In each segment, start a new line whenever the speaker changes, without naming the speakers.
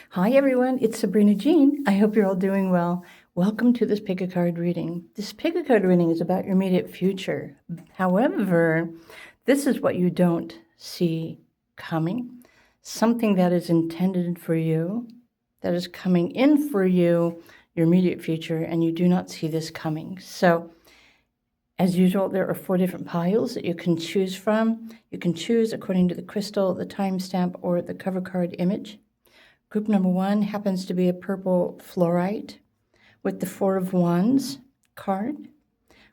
Hi everyone, it's Sabrina Jean. I hope you're all doing well. Welcome to this pick a card reading. This pick a card reading is about your immediate future. However, this is what you don't see coming. Something that is intended for you, that is coming in for you, your immediate future, and you do not see this coming. So, as usual, there are 4 different piles that you can choose from. You can choose according to the crystal, the timestamp, or the cover card image. Group number 1 happens to be a purple fluorite with the 4 of Wands card.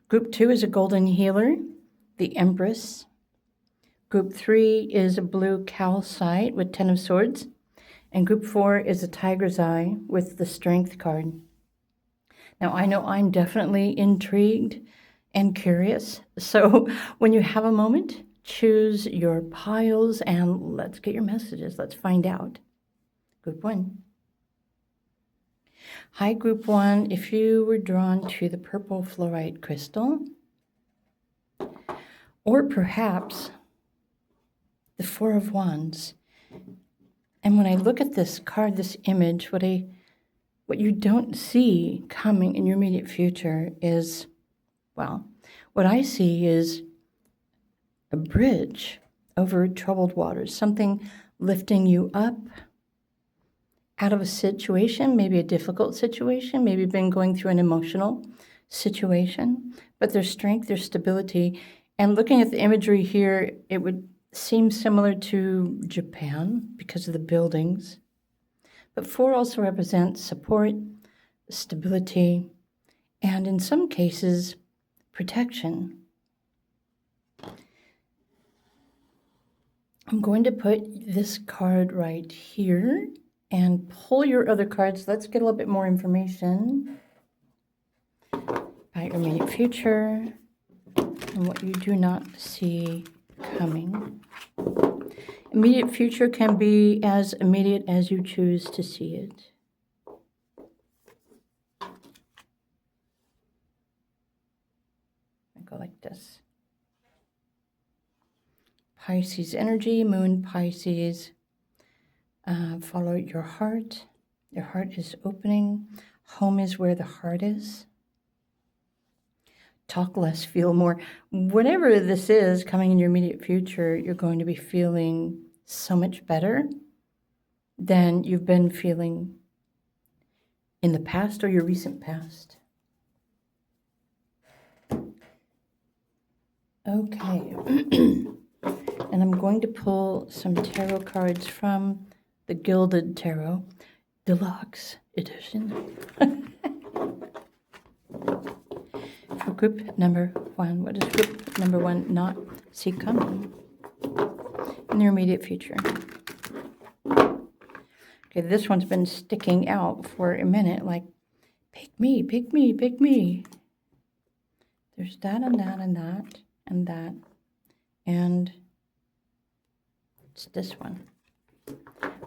Group 2 is a golden healer, the Empress. Group 3 is a blue calcite with 10 of Swords. And group 4 is a tiger's eye with the Strength card. Now, I know I'm definitely intrigued and curious. So when you have a moment, choose your piles and let's get your messages. Let's find out. Group 1. Hi, Group 1. If you were drawn to the purple fluorite crystal, or perhaps the 4 of Wands, and when I look at this card, this image, what you don't see coming in your immediate future is, well, what I see is a bridge over troubled waters, something lifting you up out of a situation, maybe a difficult situation, maybe you've been going through an emotional situation, but there's strength, there's stability. And looking at the imagery here, it would seem similar to Japan because of the buildings. But 4 also represents support, stability, and in some cases, protection. I'm going to put this card right here and pull your other cards. Let's get a little bit more information about your immediate future and what you do not see coming. Immediate future can be as immediate as you choose to see it. I go like this. Pisces energy, Moon Pisces. Follow your heart. Your heart is opening. Home is where the heart is. Talk less, feel more. Whatever this is coming in your immediate future, you're going to be feeling so much better than you've been feeling in the past or your recent past. Okay. And I'm going to pull some tarot cards from the Gilded Tarot Deluxe Edition. For group number 1, what does group number 1 not see coming in their immediate future? Okay, this one's been sticking out for a minute, like, pick me, pick me, pick me. There's that and that and that and that. And it's this one.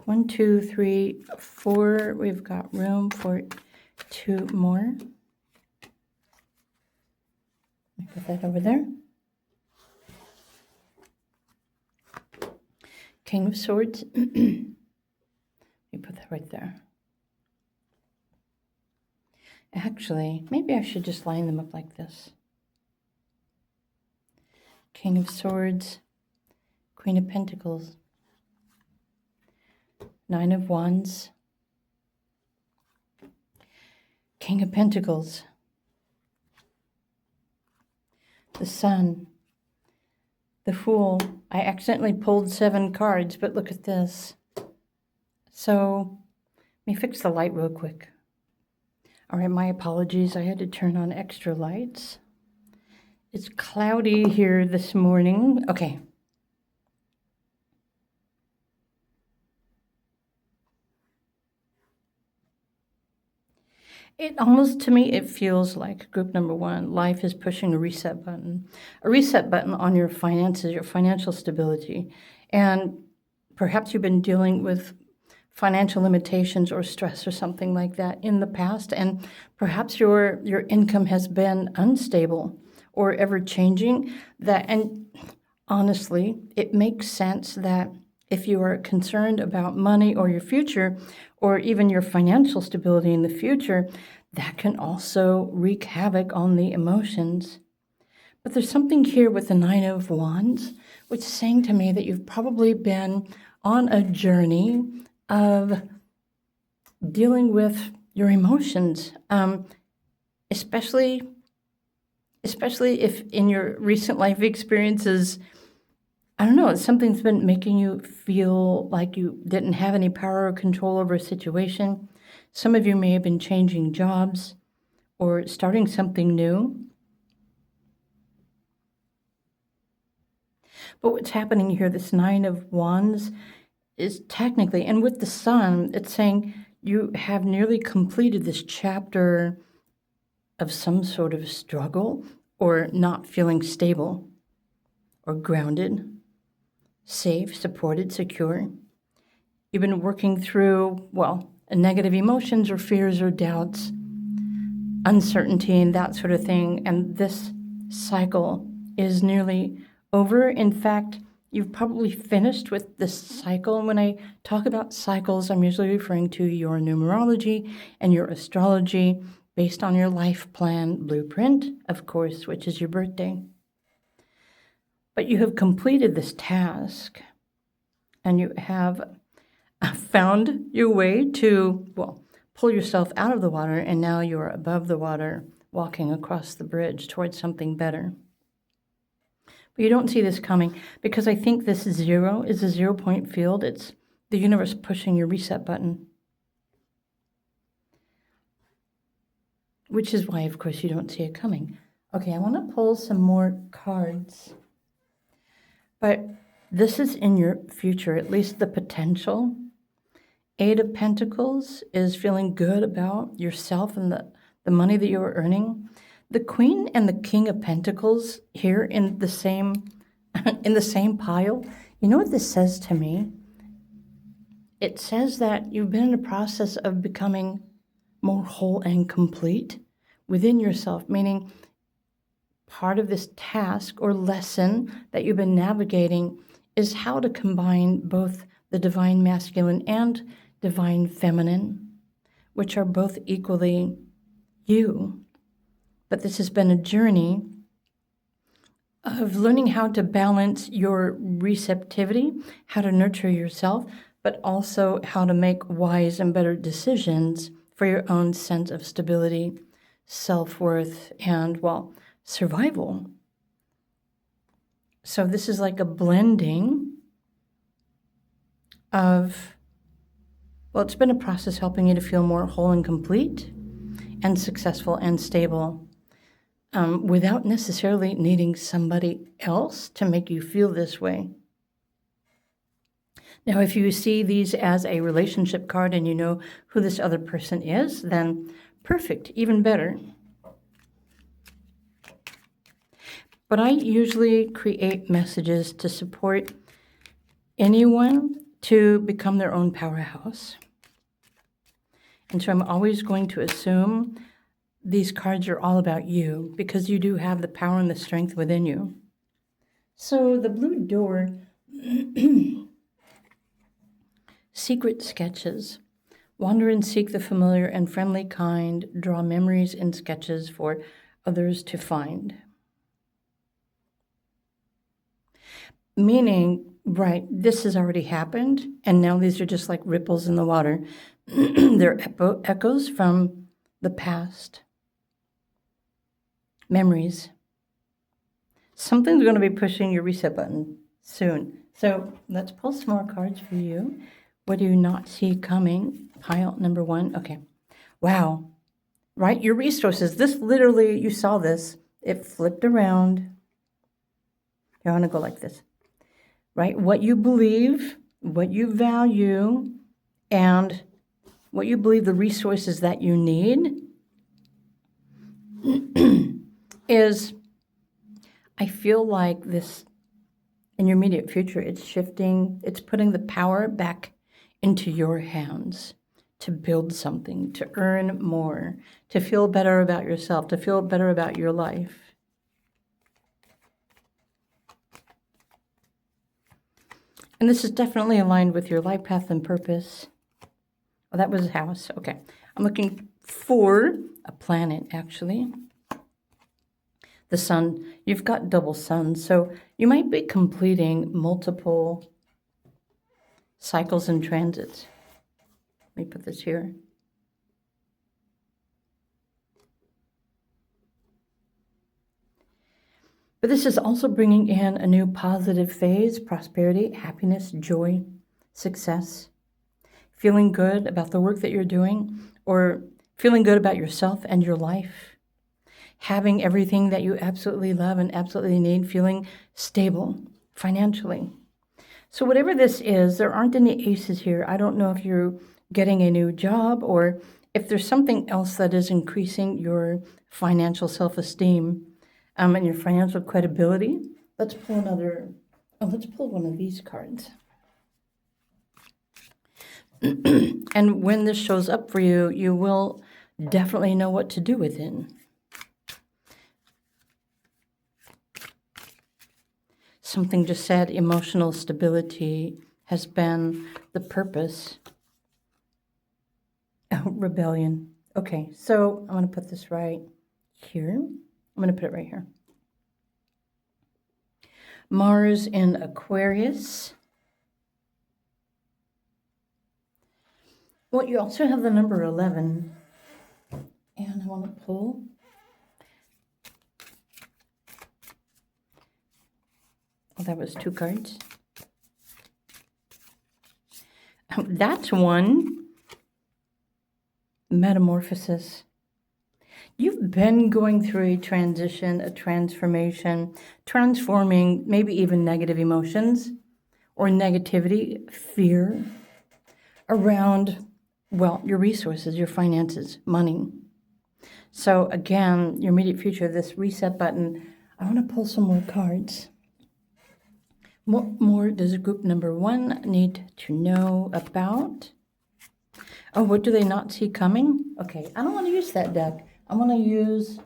1, 2, 3, 4. We've got room for 2 more. Let me put that over there. King of Swords. Let me put that right there. Actually, maybe I should just line them up like this. King of Swords, Queen of Pentacles, 9 of Wands, King of Pentacles, the Sun, the Fool. I accidentally pulled 7 cards, but look at this. So, let me fix the light real quick. All right, my apologies. I had to turn on extra lights. It's cloudy here this morning. Okay. It almost, to me, it feels like group number 1, life is pushing a reset button on your finances, your financial stability. And perhaps you've been dealing with financial limitations or stress or something like that in the past, and perhaps your income has been unstable or ever changing. And honestly, it makes sense that If you are concerned about money or your future, or even your financial stability in the future, that can also wreak havoc on the emotions. But there's something here with the Nine of Wands, which is saying to me that you've probably been on a journey of dealing with your emotions, especially if in your recent life experiences, I don't know, something's been making you feel like you didn't have any power or control over a situation. Some of you may have been changing jobs or starting something new. But what's happening here, this Nine of Wands, is technically, and with the Sun, it's saying you have nearly completed this chapter of some sort of struggle or not feeling stable or grounded, safe, supported, secure. You've been working through, negative emotions or fears or doubts, uncertainty and that sort of thing. And this cycle is nearly over. In fact, you've probably finished with this cycle. And when I talk about cycles, I'm usually referring to your numerology and your astrology based on your life plan blueprint, of course, which is your birthday. But you have completed this task and you have found your way to, pull yourself out of the water, and now you're above the water, walking across the bridge towards something better. But you don't see this coming because I think this zero is a 0-point field. It's the universe pushing your reset button. Which is why, of course, you don't see it coming. Okay, I want to pull some more cards. But this is in your future, at least the potential. Eight of Pentacles is feeling good about yourself and the money that you're earning. The Queen and the King of Pentacles here in the same pile. You know what this says to me? It says that you've been in a process of becoming more whole and complete within yourself, meaning part of this task or lesson that you've been navigating is how to combine both the divine masculine and divine feminine, which are both equally you. But this has been a journey of learning how to balance your receptivity, how to nurture yourself, but also how to make wise and better decisions for your own sense of stability, self-worth, and, survival. So this is like a blending of, it's been a process helping you to feel more whole and complete and successful and stable without necessarily needing somebody else to make you feel this way. Now, if you see these as a relationship card and you know who this other person is, then perfect, even better. But I usually create messages to support anyone to become their own powerhouse. And so I'm always going to assume these cards are all about you because you do have the power and the strength within you. So the blue door, secret sketches. Wander and seek the familiar and friendly kind. Draw memories and sketches for others to find. Meaning, right, this has already happened, and now these are just like ripples in the water. They're echoes from the past. Memories. Something's going to be pushing your reset button soon. So let's pull some more cards for you. What do you not see coming? Pile number 1. Okay. Wow. Right? Your resources. This literally, you saw this. It flipped around. Here, I want to go like this. Right? What you believe, what you value, and what you believe the resources that you need is, I feel like this, in your immediate future, it's shifting, it's putting the power back into your hands to build something, to earn more, to feel better about yourself, to feel better about your life. And this is definitely aligned with your life path and purpose. Oh, that was a house. Okay. I'm looking for a planet, actually. The sun. You've got double suns, so you might be completing multiple cycles and transits. Let me put this here. But this is also bringing in a new positive phase, prosperity, happiness, joy, success, feeling good about the work that you're doing, or feeling good about yourself and your life, having everything that you absolutely love and absolutely need, feeling stable financially. So whatever this is, there aren't any aces here. I don't know if you're getting a new job or if there's something else that is increasing your financial self-esteem and your financial credibility. Let's pull let's pull one of these cards. And when this shows up for you, you will definitely know what to do with it. Something just said emotional stability has been the purpose. Oh, rebellion. Okay, so I'm going to put this right here. I'm going to put it right here. Mars in Aquarius. Well, you also have the number 11. And I want to pull. Oh, that was 2 cards. That's one. Metamorphosis. You've been going through a transition, a transformation, transforming maybe even negative emotions or negativity, fear around, well, your resources, your finances, money. So again, your immediate future, this reset button, I want to pull some more cards. What more does group number 1 need to know about? Oh, what do they not see coming? Okay, I don't want to use that deck. I'm going to use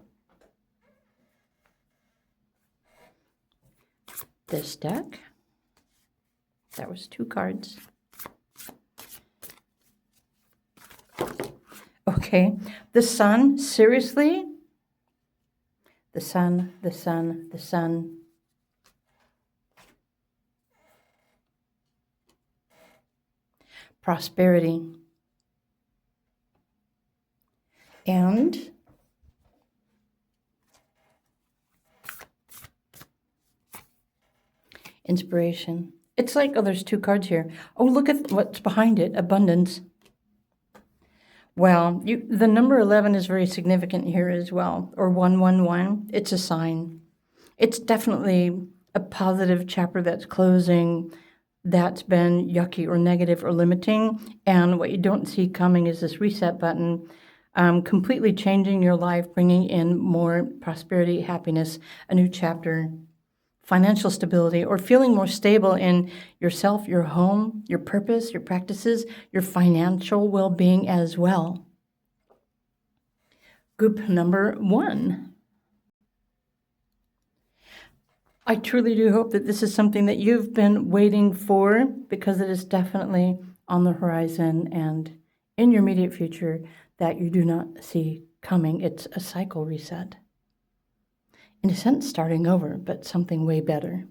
this deck. That was 2 cards. Okay, the sun, seriously? The sun, the sun, the sun. Prosperity. And inspiration. It's like, oh, there's 2 cards here. Oh, look at what's behind it, abundance. Well, the number 11 is very significant here as well, or 111. It's a sign. It's definitely a positive chapter that's closing, that's been yucky or negative or limiting. And what you don't see coming is this reset button, completely changing your life, bringing in more prosperity, happiness, a new chapter, financial stability, or feeling more stable in yourself, your home, your purpose, your practices, your financial well-being as well. Group number 1. I truly do hope that this is something that you've been waiting for, because it is definitely on the horizon and in your immediate future that you do not see coming. It's a cycle reset. In a sense, starting over, but something way better.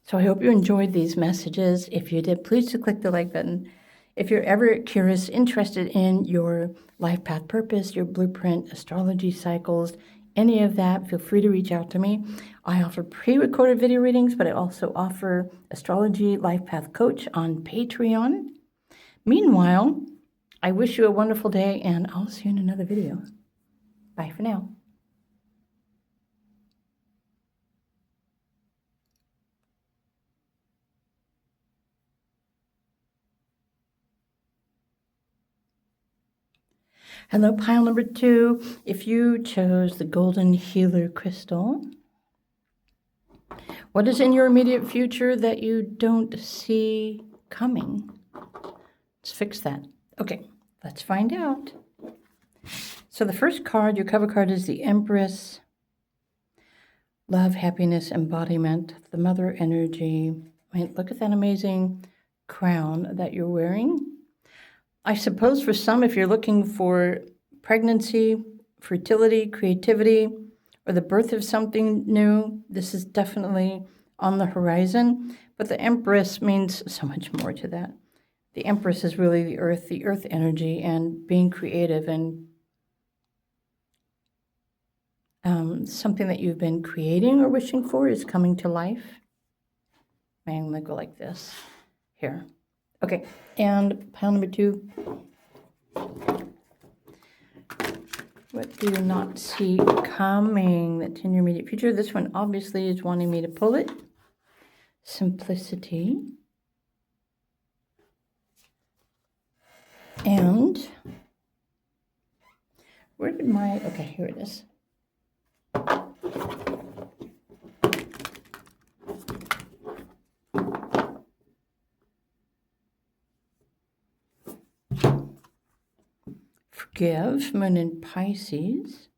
So I hope you enjoyed these messages. If you did, please do click the like button. If you're ever curious, interested in your life path purpose, your blueprint, astrology cycles, any of that, feel free to reach out to me. I offer pre-recorded video readings, but I also offer astrology life path coach on Patreon. Meanwhile, I wish you a wonderful day, and I'll see you in another video. Bye for now. Hello, pile number 2. If you chose the Golden Healer Crystal, what is in your immediate future that you don't see coming? Let's fix that. Okay, let's find out. So the first card, your cover card, is the Empress. Love, happiness, embodiment, the mother energy. I mean, look at that amazing crown that you're wearing. I suppose for some, if you're looking for pregnancy, fertility, creativity, or the birth of something new, this is definitely on the horizon. But the Empress means so much more to that. The Empress is really the earth energy, and being creative, and something that you've been creating or wishing for is coming to life. I'm going to go like this here. Okay, and pile number 2. What do you not see coming that's in your immediate future? This one obviously is wanting me to pull it. Simplicity. And where did my, okay, here it is. Forgive, Moon in Pisces.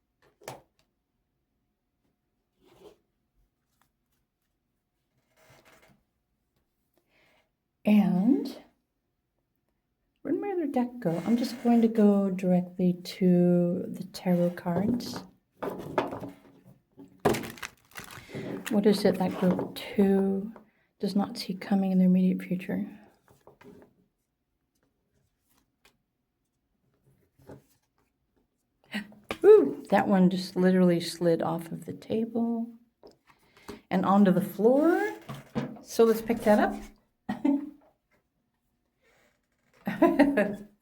And where did my other deck go? I'm just going to go directly to the tarot cards. What is it that group 2 does not see coming in their immediate future? Ooh, that one just literally slid off of the table and onto the floor. So let's pick that up.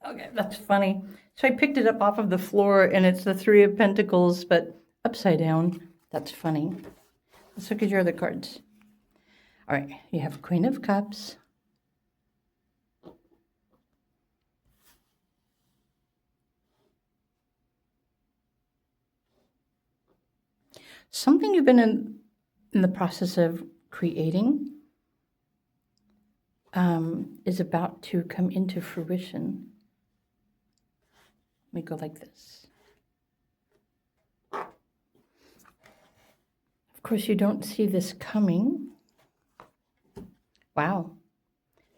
Okay, that's funny. So I picked it up off of the floor, and it's the 3 of Pentacles, but upside down. That's funny. Let's look at your other cards. All right, you have Queen of Cups. Something you've been in the process of creating is about to come into fruition. Let me go like this. Of course, you don't see this coming. Wow.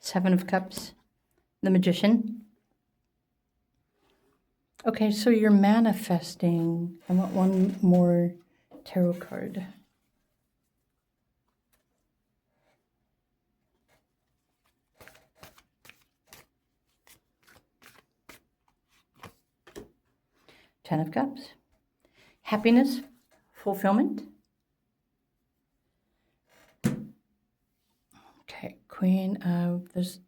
7 of Cups, the Magician. Okay, so you're manifesting. I want one more tarot card. Ten of Cups. Happiness, fulfillment. Okay, Queen of this.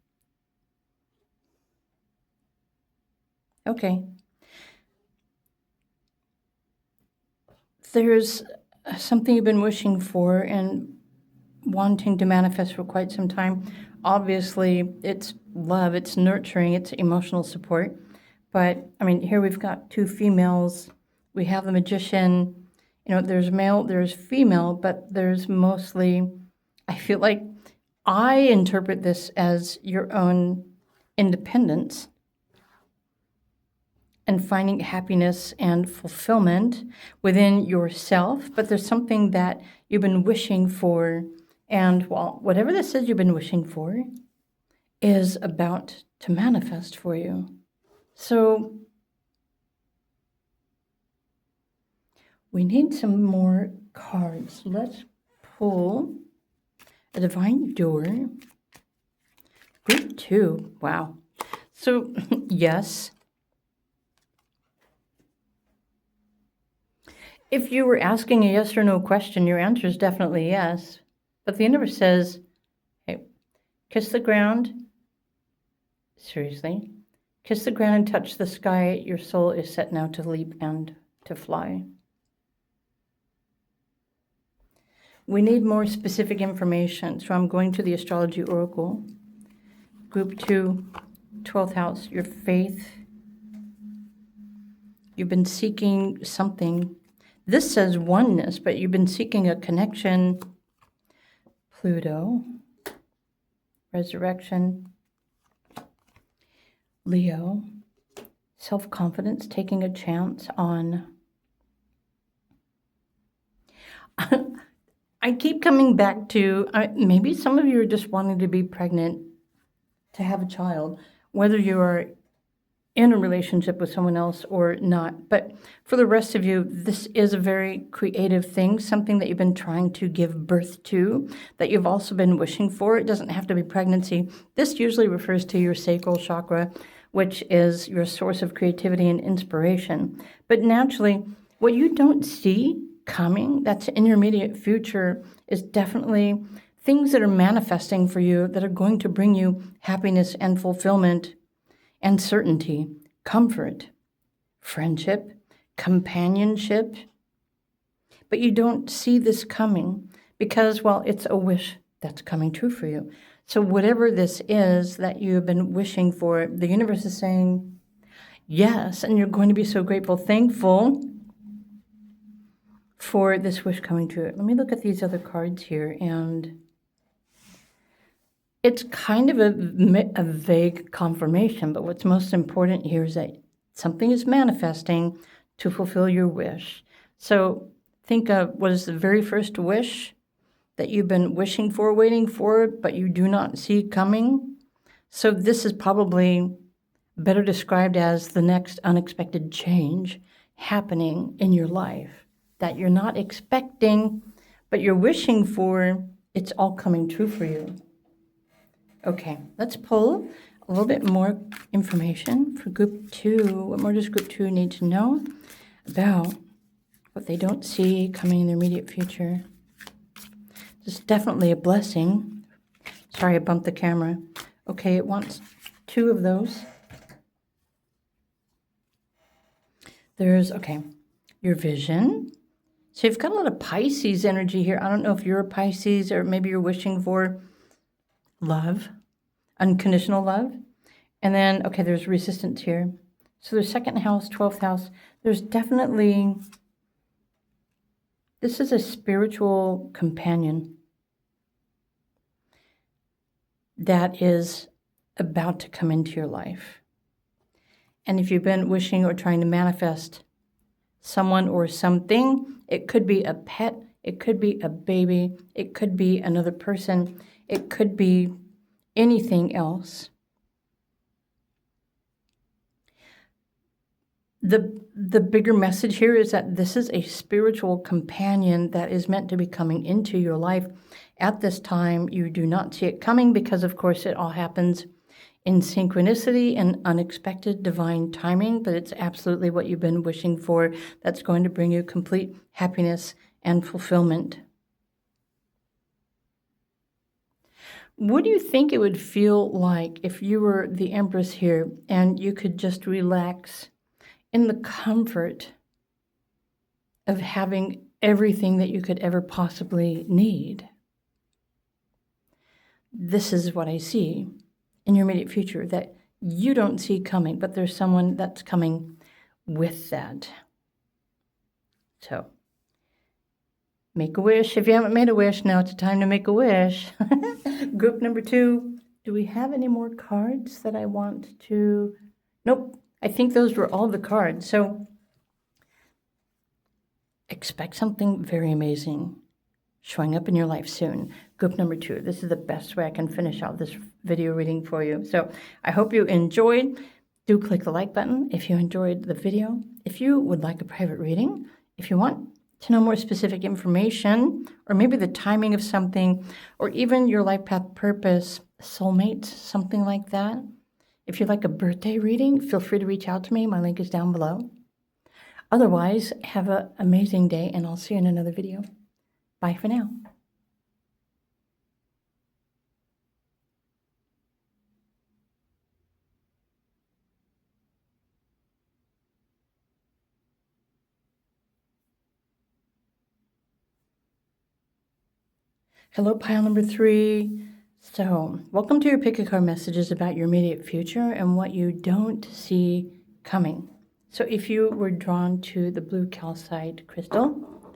Okay. There's something you've been wishing for and wanting to manifest for quite some time. Obviously, it's love, it's nurturing, it's emotional support. But, I mean, here we've got 2 females. We have the Magician. You know, there's male, there's female, but there's mostly, I feel like I interpret this as your own independence and finding happiness and fulfillment within yourself. But there's something that you've been wishing for. And, well, whatever this is you've been wishing for is about to manifest for you. So we need some more cards. Let's pull a Divine Door. Group 2. Wow. So, yes. If you were asking a yes or no question, your answer is definitely yes. But the universe says, hey, kiss the ground. Seriously. Kiss the ground and touch the sky. Your soul is set now to leap and to fly. We need more specific information, so I'm going to the Astrology Oracle. Group 2, 12th house, your faith. You've been seeking something. This says oneness, but you've been seeking a connection. Pluto, resurrection. Leo, self-confidence, taking a chance on. I keep coming back to, maybe some of you are just wanting to be pregnant to have a child, whether you are in a relationship with someone else or not. But for the rest of you, this is a very creative thing, something that you've been trying to give birth to, that you've also been wishing for. It doesn't have to be pregnancy. This usually refers to your sacral chakra, which is your source of creativity and inspiration. But naturally, what you don't see coming, that's in your immediate future, is definitely things that are manifesting for you that are going to bring you happiness and fulfillment and certainty, comfort, friendship, companionship. But you don't see this coming because, well, it's a wish that's coming true for you. So whatever this is that you've been wishing for, the universe is saying yes, and you're going to be so grateful, thankful for this wish coming true. Let me look at these other cards here, and it's kind of a vague confirmation, but what's most important here is that something is manifesting to fulfill your wish. So think of what is the very first wish that you've been wishing for, waiting for, but you do not see coming. So this is probably better described as the next unexpected change happening in your life that you're not expecting, but you're wishing for. It's all coming true for you. Okay, let's pull a little bit more information for group 2. What more does group 2 need to know about what they don't see coming in their immediate future? This is definitely a blessing. Sorry, I bumped the camera. Okay, it wants 2 of those. There's, okay, your vision. So you've got a lot of Pisces energy here. I don't know if you're a Pisces or maybe you're wishing for love, unconditional love. And then, okay, there's resistance here. So there's 2nd house, 12th house. There's definitely, this is a spiritual companion that is about to come into your life. And if you've been wishing or trying to manifest someone or something, it could be a pet, it could be a baby, it could be another person, it could be anything else. The bigger message here is that this is a spiritual companion that is meant to be coming into your life. At this time, you do not see it coming because, of course, it all happens in synchronicity and unexpected divine timing, but it's absolutely what you've been wishing for that's going to bring you complete happiness and fulfillment. What do you think it would feel like if you were the Empress here and you could just relax in the comfort of having everything that you could ever possibly need? This is what I see in your immediate future that you don't see coming, but there's someone that's coming with that. So, make a wish. If you haven't made a wish, now it's time to make a wish. Group number 2. Do we have any more cards that I want to? Nope. I think those were all the cards. So expect something very amazing showing up in your life soon. Group number 2. This is the best way I can finish out this video reading for you. So I hope you enjoyed. Do click the like button if you enjoyed the video. If you would like a private reading, if you want to know more specific information, or maybe the timing of something, or even your life path purpose, soulmate, something like that. If you'd like a birthday reading, feel free to reach out to me. My link is down below. Otherwise, have an amazing day, and I'll see you in another video. Bye for now. Hello, pile number 3. So, welcome to your pick a card messages about your immediate future and what you don't see coming. So, if you were drawn to the blue calcite crystal,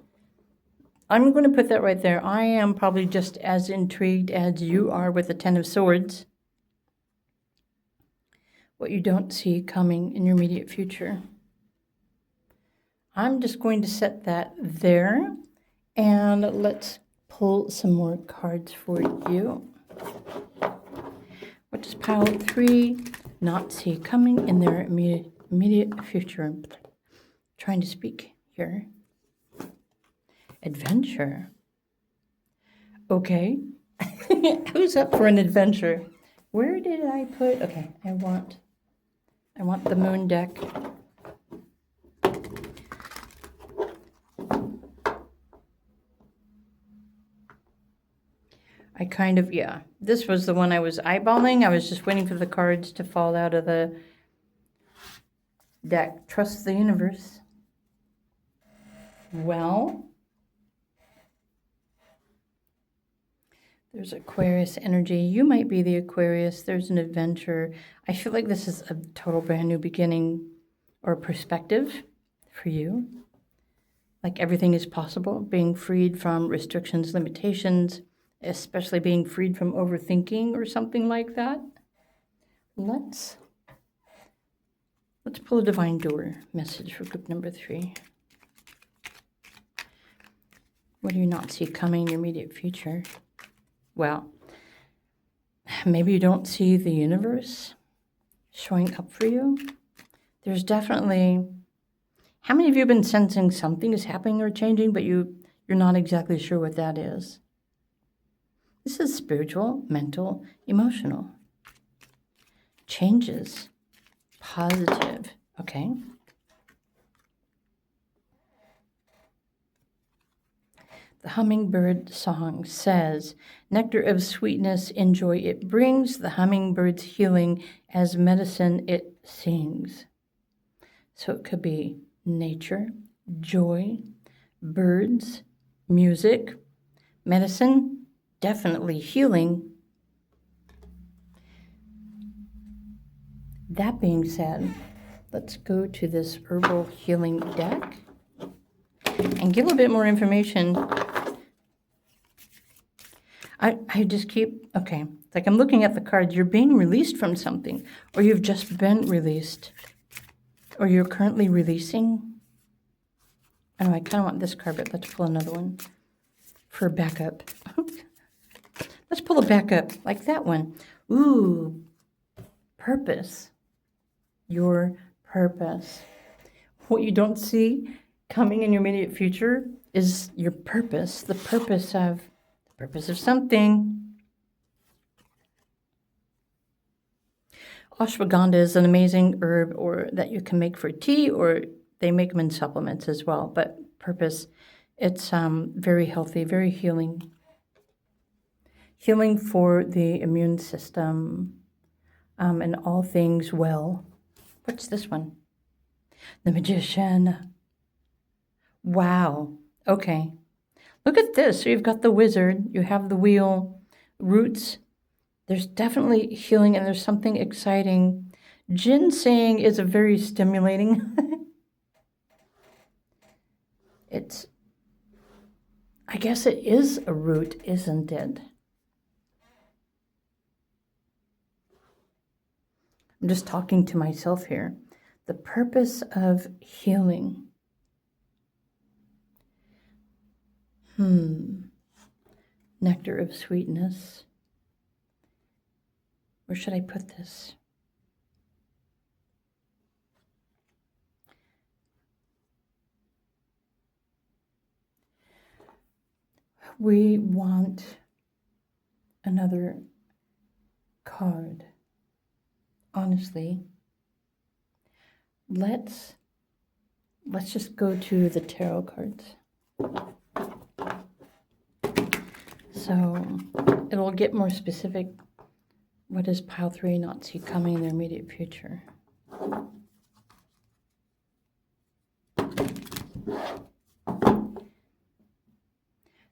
I'm going to put that right there. I am probably just as intrigued as you are with the 10 of Swords. What you don't see coming in your immediate future. I'm just going to set that there, and let's pull some more cards for you. What does pile 3 not see coming in their immediate future? Trying to speak here. Adventure. Okay. Who's up for an adventure? Where did I put? Okay, I want the moon deck. I kind of, yeah. This was the one I was eyeballing. I was just waiting for the cards to fall out of the deck. Trust the universe. Well, there's Aquarius energy. You might be the Aquarius. There's an adventure. I feel like this is a total brand new beginning or perspective for you. Like everything is possible. Being freed from restrictions, limitations, especially being freed from overthinking or something like that. Let's pull a divine door message for group number 3. What do you not see coming in your immediate future? Well, maybe you don't see the universe showing up for you. There's definitely, how many of you have been sensing something is happening or changing, but you're not exactly sure what that is? This is spiritual, mental, emotional. Changes. Positive. Okay. The hummingbird song says, nectar of sweetness and joy it brings, the hummingbird's healing as medicine it sings. So it could be nature, joy, birds, music, medicine, definitely healing. That being said, let's go to this herbal healing deck and give a bit more information. I just keep, okay, it's like I'm looking at the cards. You're being released from something, or you've just been released, or you're currently releasing. I know I kind of want this card, but let's pull another one for backup. Let's pull a backup like that one. Ooh, purpose. Your purpose. What you don't see coming in your immediate future is your purpose, the purpose of something. Ashwagandha is an amazing herb or that you can make for tea, or they make them in supplements as well. But purpose, it's very healthy, very healing. Healing for the immune system and all things well. What's this one? The Magician. Wow. Okay. Look at this. So you've got the wizard, you have the wheel, roots. There's definitely healing and there's something exciting. Ginseng is a very stimulating. I guess it is a root, isn't it? I'm just talking to myself here. The purpose of healing. Nectar of sweetness. Where should I put this? We want another card. Honestly, let's just go to the tarot cards. So it'll get more specific. What does pile 3 not see coming in their immediate future?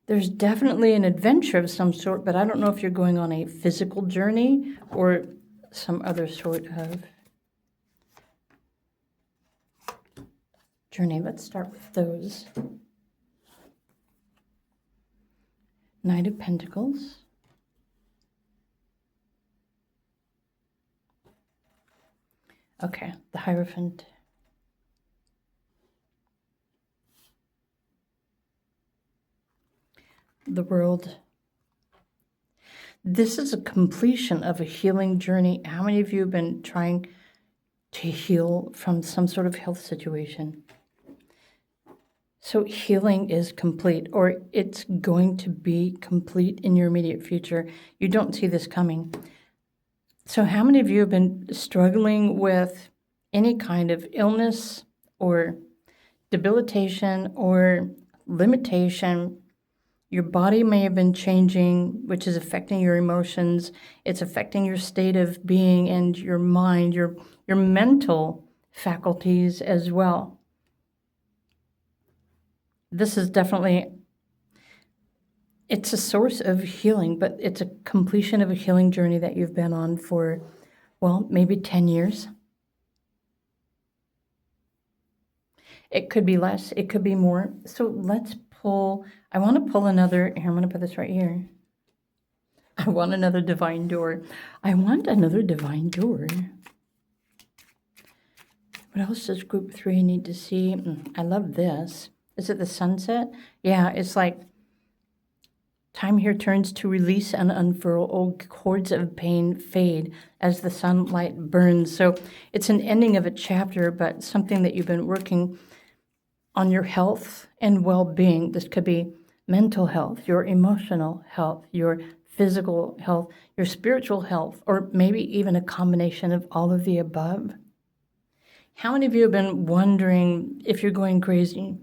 There's definitely an adventure of some sort, but I don't know if you're going on a physical journey or some other sort of journey. Let's start with those. Knight of Pentacles. Okay, the Hierophant. The World. This is a completion of a healing journey. How many of you have been trying to heal from some sort of health situation? So healing is complete, or it's going to be complete in your immediate future. You don't see this coming. So how many of you have been struggling with any kind of illness or debilitation or limitation? Your body may have been changing, which is affecting your emotions. It's affecting your state of being and your mind, your mental faculties as well. This is definitely, it's a source of healing, but it's a completion of a healing journey that you've been on for, well, maybe 10 years. It could be less, it could be more. So let's pull, I want to pull another, here, I'm going to put this right here. I want another divine door. I want another divine door. What else does group 3 need to see? I love this. Is it the sunset? Yeah, it's like time here turns to release and unfurl. Old cords of pain fade as the sunlight burns. So it's an ending of a chapter, but something that you've been working on your health and well-being. This could be mental health, your emotional health, your physical health, your spiritual health, or maybe even a combination of all of the above. How many of you have been wondering if you're going crazy?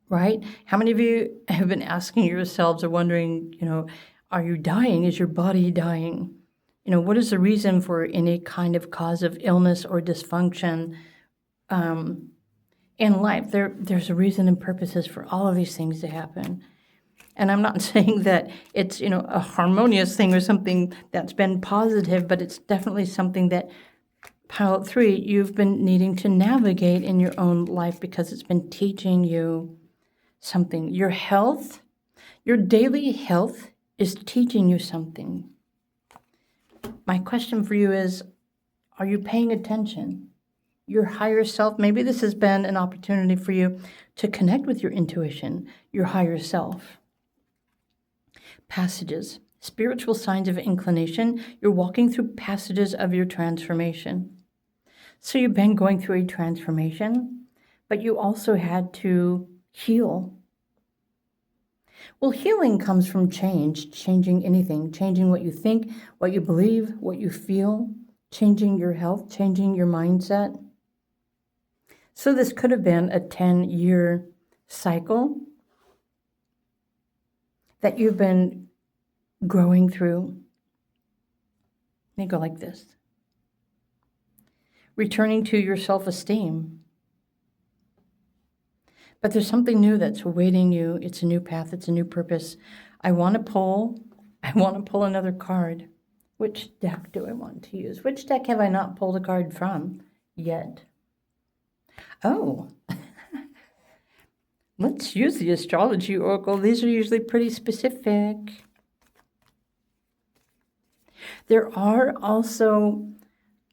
Right? How many of you have been asking yourselves or wondering, are you dying? Is your body dying? What is the reason for any kind of cause of illness or dysfunction in life? There's a reason and purposes for all of these things to happen. And I'm not saying that it's, a harmonious thing or something that's been positive, but it's definitely something that Pile 3, you've been needing to navigate in your own life because it's been teaching you something. Your health, your daily health is teaching you something. My question for you is, are you paying attention? Your higher self, maybe this has been an opportunity for you to connect with your intuition, your higher self. Passages, spiritual signs of inclination. You're walking through passages of your transformation. So you've been going through a transformation, but you also had to heal. Well, healing comes from change, changing anything, changing what you think, what you believe, what you feel, changing your health, changing your mindset. So this could have been a 10-year cycle that you've been growing through. Let me go like this. Returning to your self-esteem. But there's something new that's awaiting you. It's a new path. It's a new purpose. I want to pull another card. Which deck do I want to use? Which deck have I not pulled a card from yet? Oh, let's use the astrology oracle. These are usually pretty specific. There are also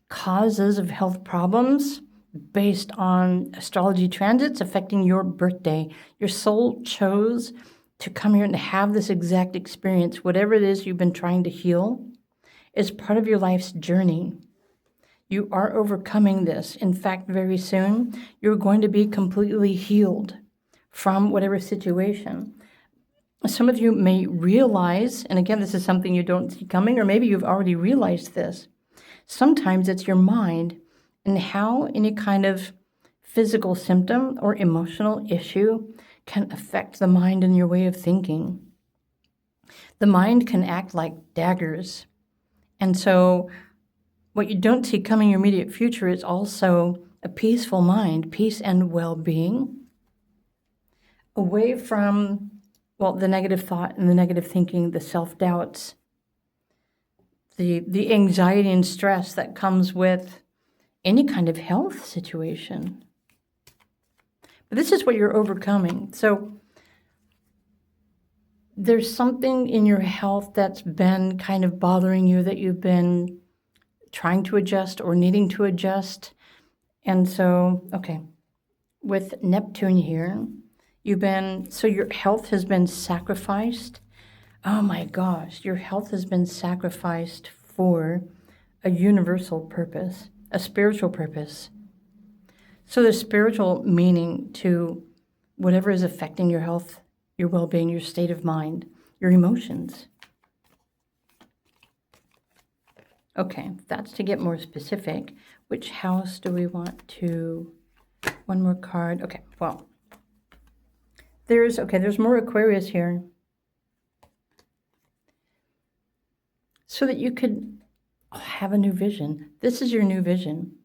causes of health problems based on astrology transits affecting your birthday. Your soul chose to come here and have this exact experience. Whatever it is you've been trying to heal is part of your life's journey. You are overcoming this. In fact, very soon, you're going to be completely healed from whatever situation. Some of you may realize, and again, this is something you don't see coming, or maybe you've already realized this. Sometimes it's your mind and how any kind of physical symptom or emotional issue can affect the mind and your way of thinking. The mind can act like daggers. And so what you don't see coming in your immediate future is also a peaceful mind, peace and well-being, away from, the negative thought and the negative thinking, the self-doubts, the anxiety and stress that comes with any kind of health situation. But this is what you're overcoming. So there's something in your health that's been kind of bothering you that you've been trying to adjust or needing to adjust. And so, with Neptune here, your health has been sacrificed Oh my gosh, your health has been sacrificed for a universal purpose, a spiritual purpose. So there's spiritual meaning to whatever is affecting your health, your well-being, your state of mind, your emotions. Okay, that's to get more specific. Which house do we want to... One more card. Okay, well, there's more Aquarius here. So that you could have a new vision. This is your new vision.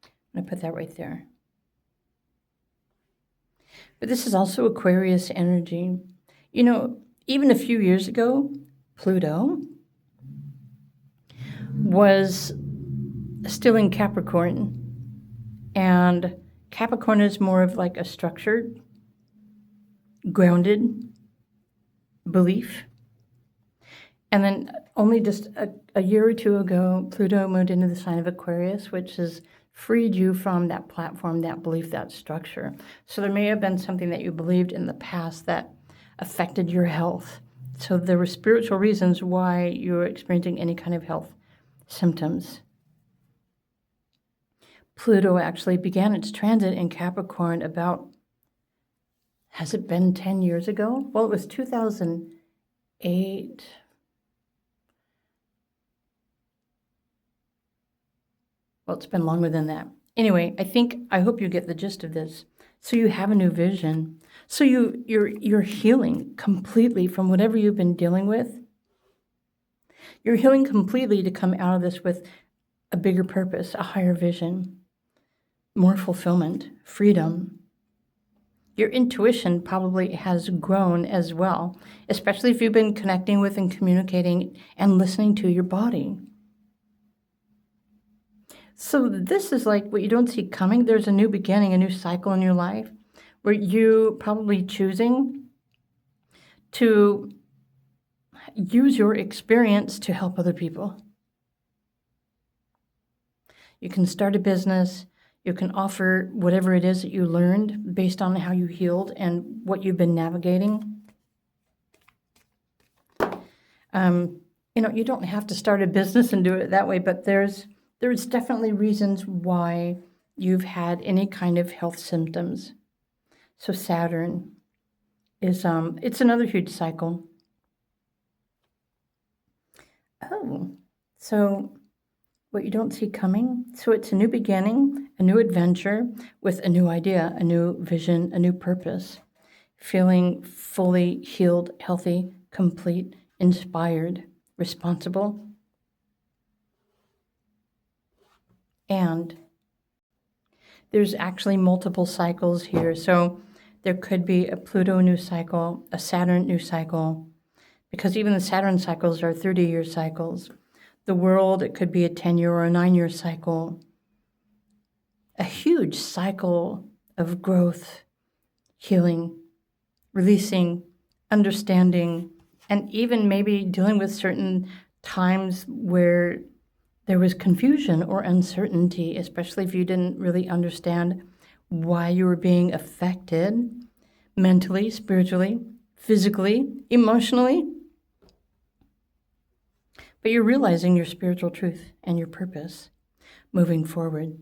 I'm going to put that right there. But this is also Aquarius energy. You know, even a few years ago, Pluto was still in Capricorn. And Capricorn is more of like a structured, grounded belief. And then only just a year or two ago, Pluto moved into the sign of Aquarius, which has freed you from that platform, that belief, that structure. So there may have been something that you believed in the past that affected your health. So there were spiritual reasons why you were experiencing any kind of health symptoms. Pluto actually began its transit in Capricorn about, has it been 10 years ago? Well, it was 2008. Well, it's been longer than that. Anyway, I hope you get the gist of this. So you have a new vision. So you're healing completely from whatever you've been dealing with. You're healing completely to come out of this with a bigger purpose, a higher vision, more fulfillment, freedom. Your intuition probably has grown as well, especially if you've been connecting with and communicating and listening to your body. So this is like what you don't see coming. There's a new beginning, a new cycle in your life where you probably choosing to use your experience to help other people. You can start a business. You can offer whatever it is that you learned based on how you healed and what you've been navigating. You don't have to start a business and do it that way, but there's definitely reasons why you've had any kind of health symptoms. So Saturn is, it's another huge cycle. Oh, so what you don't see coming. So it's a new beginning, a new adventure with a new idea, a new vision, a new purpose. Feeling fully healed, healthy, complete, inspired, responsible. And there's actually multiple cycles here. So there could be a Pluto new cycle, a Saturn new cycle, because even the Saturn cycles are 30-year cycles. The world, it could be a 10-year or a 9-year cycle. A huge cycle of growth, healing, releasing, understanding, and even maybe dealing with certain times where there was confusion or uncertainty, especially if you didn't really understand why you were being affected mentally, spiritually, physically, emotionally. But you're realizing your spiritual truth and your purpose moving forward.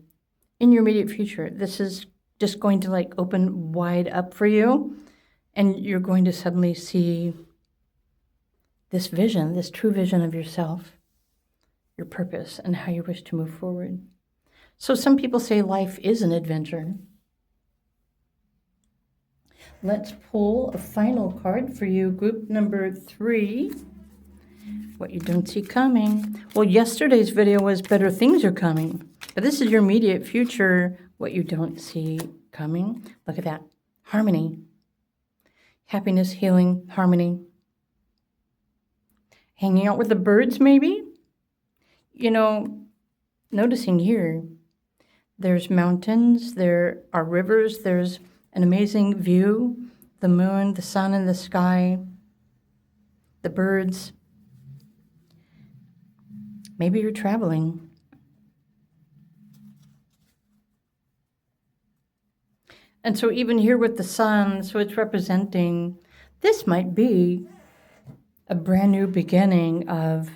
In your immediate future, this is just going to like open wide up for you, and you're going to suddenly see this vision, this true vision of yourself, your purpose, and how you wish to move forward. So some people say life is an adventure. Let's pull a final card for you, group number 3. What you don't see coming. Well, yesterday's video was better things are coming. But this is your immediate future, what you don't see coming. Look at that. Harmony. Happiness, healing, harmony. Hanging out with the birds, maybe? Noticing here, there's mountains, there are rivers, there's an amazing view, the moon, the sun in the sky, the birds. Maybe you're traveling. And so even here with the sun, so it's representing This might be a brand new beginning of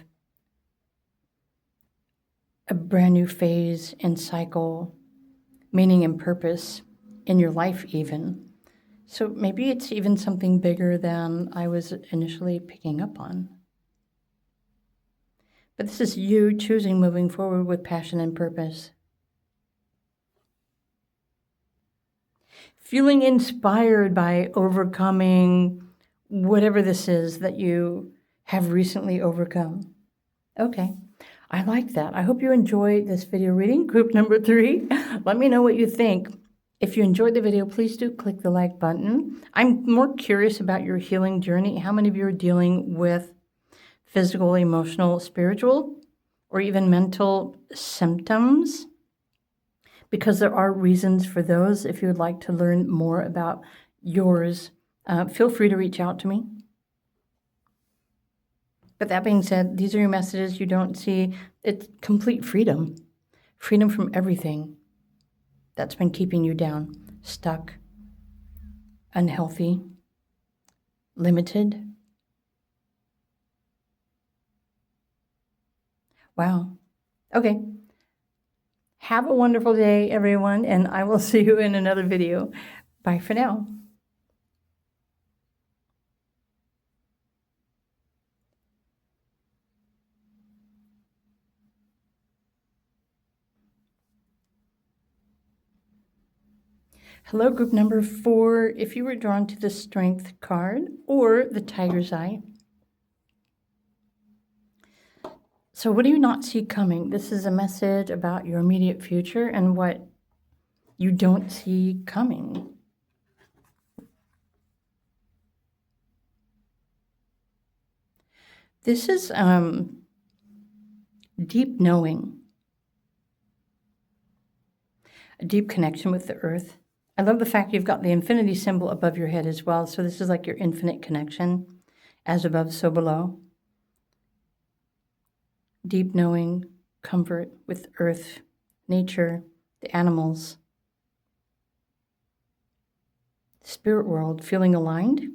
a brand new phase and cycle, meaning and purpose in your life even. So maybe it's even something bigger than I was initially picking up on. But this is you choosing moving forward with passion and purpose. Feeling inspired by overcoming whatever this is that you have recently overcome. Okay, I like that. I hope you enjoyed this video reading, group number 3. Let me know what you think. If you enjoyed the video, please do click the like button. I'm more curious about your healing journey. How many of you are dealing with physical, emotional, spiritual, or even mental symptoms? Because there are reasons for those. If you would like to learn more about yours, feel free to reach out to me. But that being said, these are your messages you don't see. It's complete freedom. Freedom from everything that's been keeping you down, stuck, unhealthy, limited. Wow. Okay. Have a wonderful day, everyone, and I will see you in another video. Bye for now. Hello, group number 4. If you were drawn to the Strength card or the Tiger's Eye. So what do you not see coming? This is a message about your immediate future and what you don't see coming. This is deep knowing, a deep connection with the earth. I love the fact you've got the infinity symbol above your head as well. So this is like your infinite connection, as above, so below. Deep knowing, comfort with earth, nature, the animals, spirit world, feeling aligned,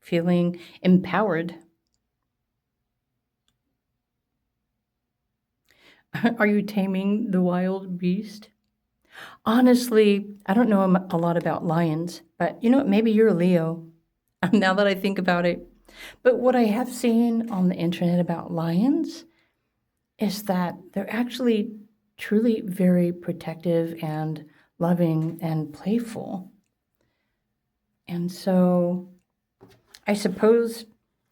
feeling empowered. Are you taming the wild beast? Honestly, I don't know a lot about lions, but you know what? Maybe you're a Leo, now that I think about it. But what I have seen on the internet about lions is that they're actually truly very protective and loving and playful. And so I suppose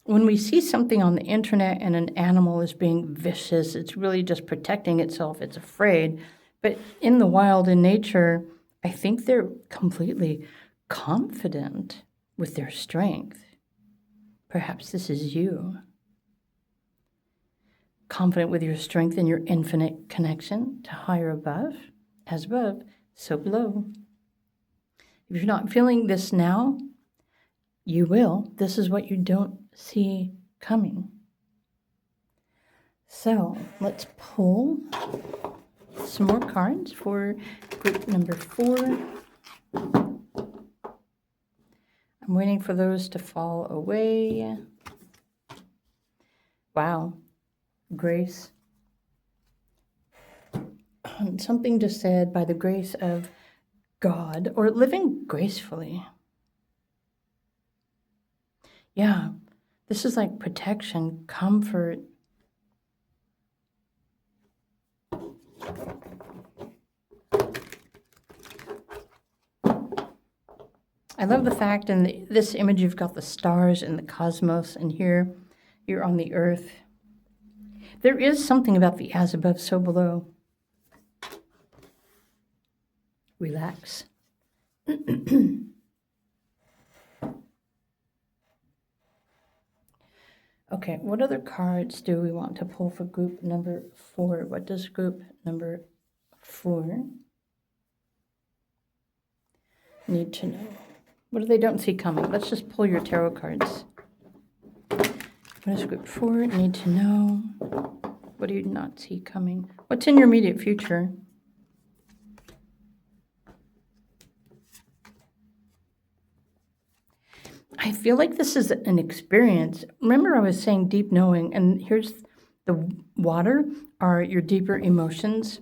when we see something on the internet and an animal is being vicious, it's really just protecting itself, it's afraid. But in the wild, in nature, I think they're completely confident with their strength. Perhaps this is you. Confident with your strength and your infinite connection to higher above, as above, so below. If you're not feeling this now, you will. This is what you don't see coming. So let's pull some more cards for group number 4. I'm waiting for those to fall away. Wow. Grace. Something just said, by the grace of God, or living gracefully. Yeah, this is like protection, comfort. I love the fact in this image you've got the stars and the cosmos, and here you're on the earth. There is something about the as above, so below. Relax. Okay, what other cards do we want to pull for group number 4? What does group number 4 need to know? What do they don't see coming? Let's just pull your tarot cards. What does group 4 need to know? What do you not see coming? What's in your immediate future? I feel like this is an experience. Remember, I was saying deep knowing, and here's the water are your deeper emotions,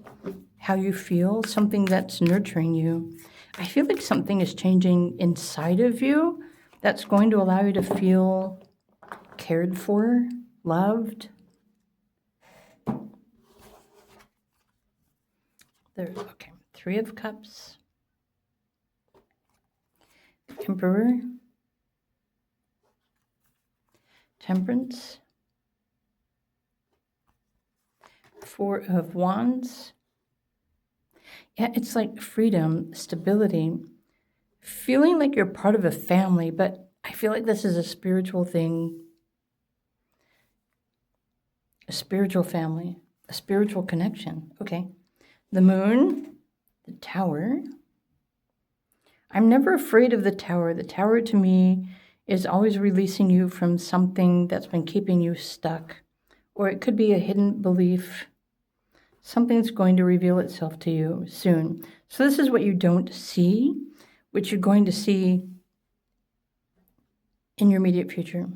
how you feel, something that's nurturing you. I feel like something is changing inside of you that's going to allow you to feel cared for, loved. There's, okay, Three of Cups, Emperor, Temperance, Four of Wands. Yeah, it's like freedom, stability, feeling like you're part of a family, but I feel like this is a spiritual thing, a spiritual family, a spiritual connection. Okay. The Moon, the Tower. I'm never afraid of the Tower. The Tower to me is always releasing you from something that's been keeping you stuck, or it could be a hidden belief. Something's going to reveal itself to you soon. So this is what you don't see, which you're going to see in your immediate future.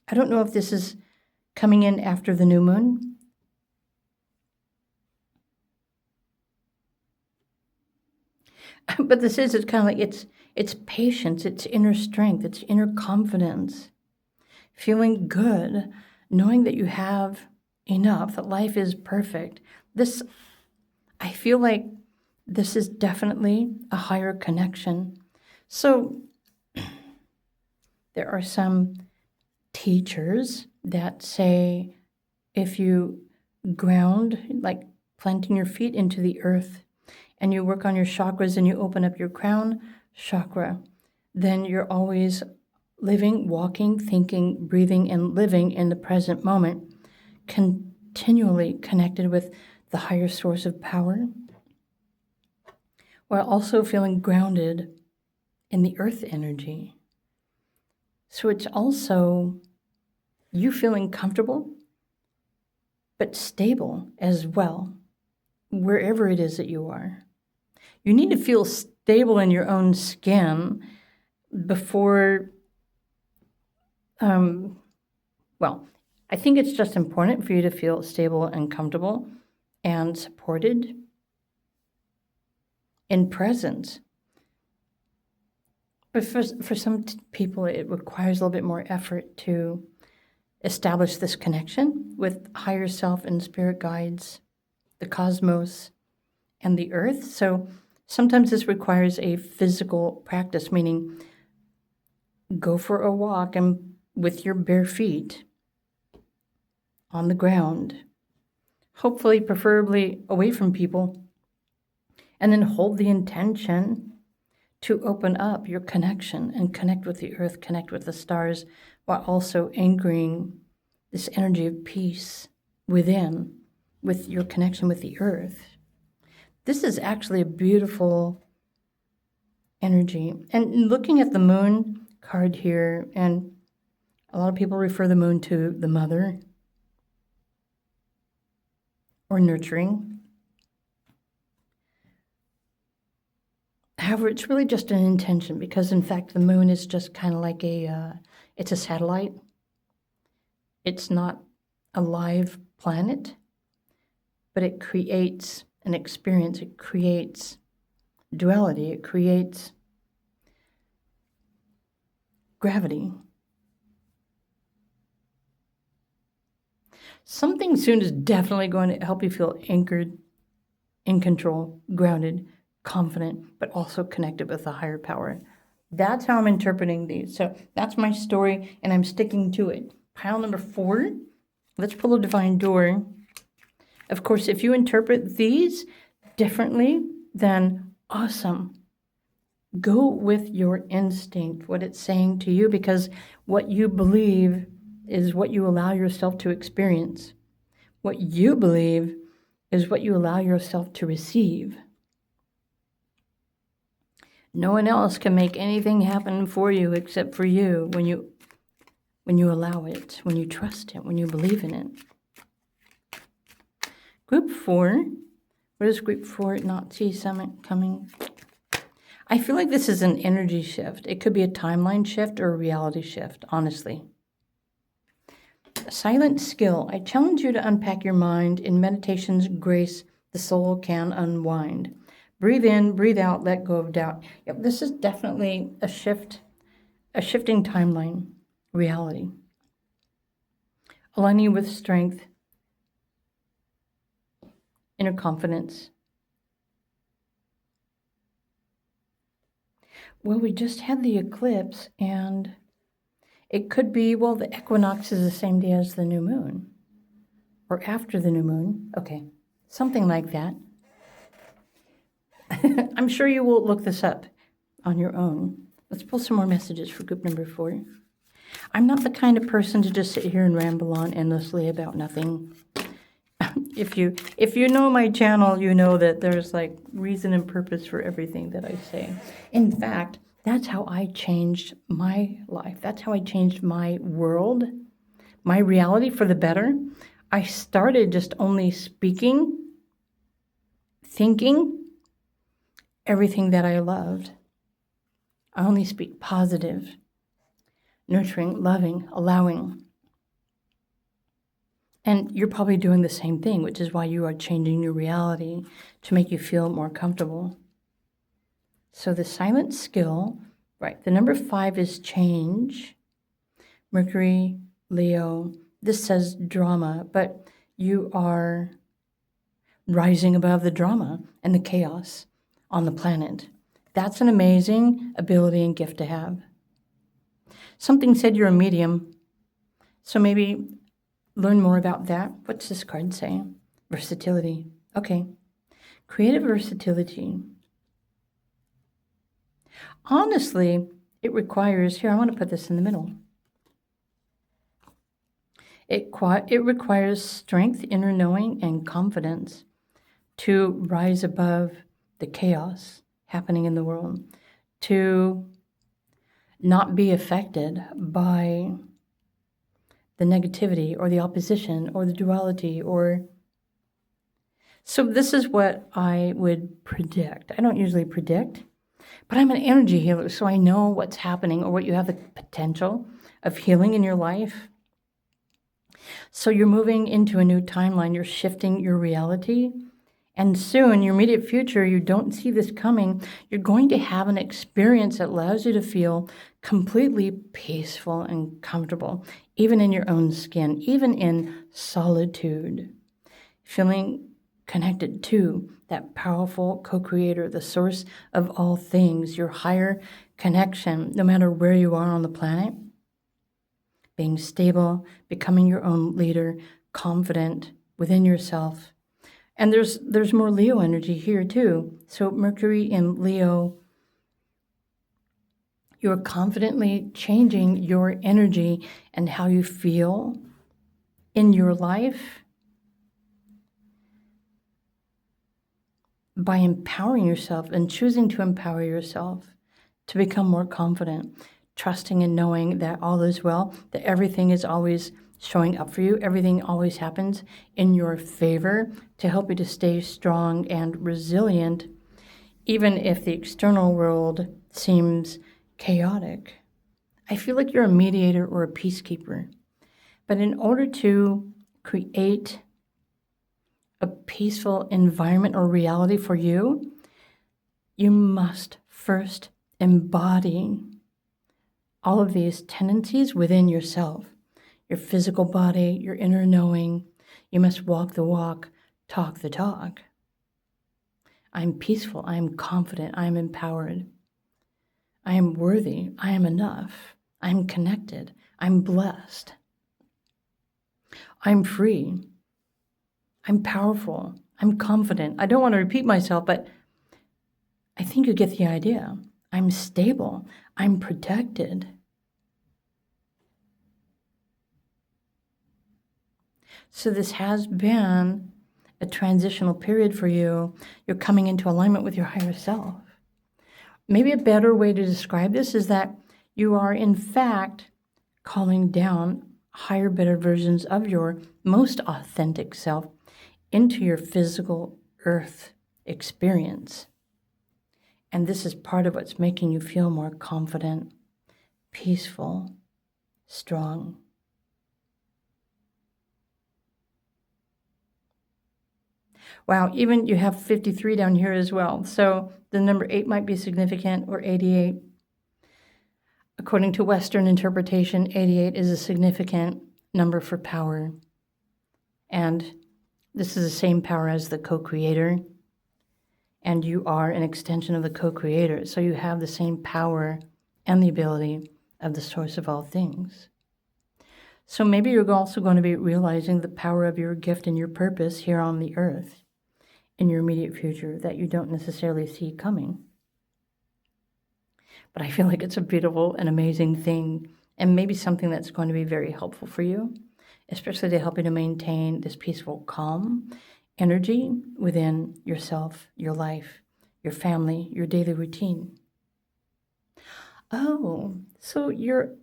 I don't know if this is coming in after the new moon. But this is, it's kind of like it's patience, it's inner strength, it's inner confidence, feeling good, knowing that you have enough, that life is perfect. This, I feel like this is definitely a higher connection. So there are some teachers that say if you ground, like planting your feet into the earth, and you work on your chakras and you open up your crown chakra, then you're always living, walking, thinking, breathing, and living in the present moment, continually connected with the higher source of power, while also feeling grounded in the earth energy. So it's also you feeling comfortable, but stable as well, wherever it is that you are. You need to feel stable in your own skin before, well, I think it's just important for you to feel stable and comfortable and supported in presence. But for some people, it requires a little bit more effort to establish this connection with higher self and spirit guides, the cosmos, and the earth. So sometimes this requires a physical practice, meaning go for a walk and with your bare feet on the ground, hopefully preferably away from people, and then hold the intention to open up your connection and connect with the earth, connect with the stars, while also anchoring this energy of peace within with your connection with the earth. This is actually a beautiful energy. And looking at the moon card here, and a lot of people refer the moon to the mother or nurturing. However, it's really just an intention, because in fact the moon is just kind of like it's a satellite. It's not a live planet, but it creates an experience. It creates duality. It creates gravity. Something soon is definitely going to help you feel anchored, in control, grounded, confident, but also connected with a higher power. That's how I'm interpreting these. So that's my story, and I'm sticking to it. Pile number 4, let's pull a divine door. Of course, if you interpret these differently, then awesome. Go with your instinct, what it's saying to you, because what you believe is what you allow yourself to experience. What you believe is what you allow yourself to receive. No one else can make anything happen for you except for you when you allow it, when you trust it, when you believe in it. Group 4. What does group 4 not see summit coming? I feel like this is an energy shift. It could be a timeline shift or a reality shift, honestly. Silent skill. I challenge you to unpack your mind. In meditation's grace, the soul can unwind. Breathe in, breathe out, let go of doubt. Yep, this is definitely a shift, a shifting timeline, reality. Aligning with strength, inner confidence. Well, we just had the eclipse, and it could be, well, the equinox is the same day as the new moon, or after the new moon. Okay, something like that. I'm sure you will look this up on your own. Let's pull some more messages for group number 4. I'm not the kind of person to just sit here and ramble on endlessly about nothing. If you know my channel, you know that there's like reason and purpose for everything that I say. In fact, that's how I changed my life. That's how I changed my world, my reality for the better. I started just only speaking, thinking, everything that I loved. I only speak positive, nurturing, loving, allowing. And you're probably doing the same thing, which is why you are changing your reality to make you feel more comfortable. So the silent skill, right, the number 5 is change. Mercury, Leo, this says drama, but you are rising above the drama and the chaos on the planet. That's an amazing ability and gift to have. Something said you're a medium, so maybe learn more about that. What's this card saying? Versatility. Okay. Creative versatility. Honestly, it requires, here, I want to put this in the middle. It requires strength, inner knowing, and confidence to rise above the chaos happening in the world, to not be affected by the negativity or the opposition or the duality or... So this is what I would predict. I don't usually predict, but I'm an energy healer, so I know what's happening or what you have the potential of healing in your life. So you're moving into a new timeline. You're shifting your reality. And soon, your immediate future, you don't see this coming, you're going to have an experience that allows you to feel completely peaceful and comfortable, even in your own skin, even in solitude. Feeling connected to that powerful co-creator, the source of all things, your higher connection, no matter where you are on the planet. Being stable, becoming your own leader, confident within yourself. And there's more Leo energy here too. So Mercury in Leo, you're confidently changing your energy and how you feel in your life by empowering yourself and choosing to empower yourself to become more confident, trusting and knowing that all is well, that everything is always showing up for you. Everything always happens in your favor to help you to stay strong and resilient, even if the external world seems chaotic. I feel like you're a mediator or a peacekeeper. But in order to create a peaceful environment or reality for you, you must first embody all of these tendencies within yourself. Your physical body, your inner knowing. You must walk the walk, talk the talk. I'm peaceful, I am confident, I am empowered. I am worthy, I am enough. I'm connected, I'm blessed. I'm free. I'm powerful, I'm confident. I don't want to repeat myself, but I think you get the idea. I'm stable, I'm protected. So this has been a transitional period for you. You're coming into alignment with your higher self. Maybe a better way to describe this is that you are, in fact, calling down higher, better versions of your most authentic self into your physical earth experience. And this is part of what's making you feel more confident, peaceful, strong. Wow, even you have 53 down here as well. So the number 8 might be significant, or 88. According to Western interpretation, 88 is a significant number for power. And this is the same power as the co-creator. And you are an extension of the co-creator. So you have the same power and the ability of the source of all things. So maybe you're also going to be realizing the power of your gift and your purpose here on the earth in your immediate future that you don't necessarily see coming. But I feel like it's a beautiful and amazing thing, and maybe something that's going to be very helpful for you, especially to help you to maintain this peaceful, calm energy within yourself, your life, your family, your daily routine. Oh, so you're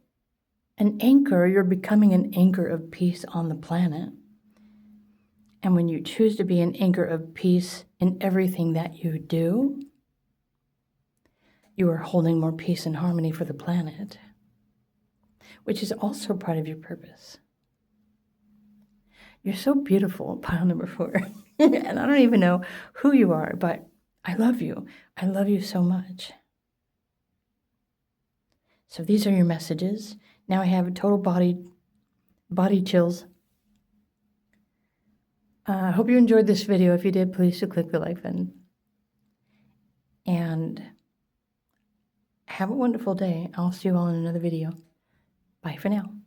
an anchor, you're becoming an anchor of peace on the planet. And when you choose to be an anchor of peace in everything that you do, you are holding more peace and harmony for the planet, which is also part of your purpose. You're so beautiful, pile number 4. And I don't even know who you are, but I love you. I love you so much. So these are your messages. Now I have total body chills. I hope you enjoyed this video. If you did, please click the like button. And have a wonderful day. I'll see you all in another video. Bye for now.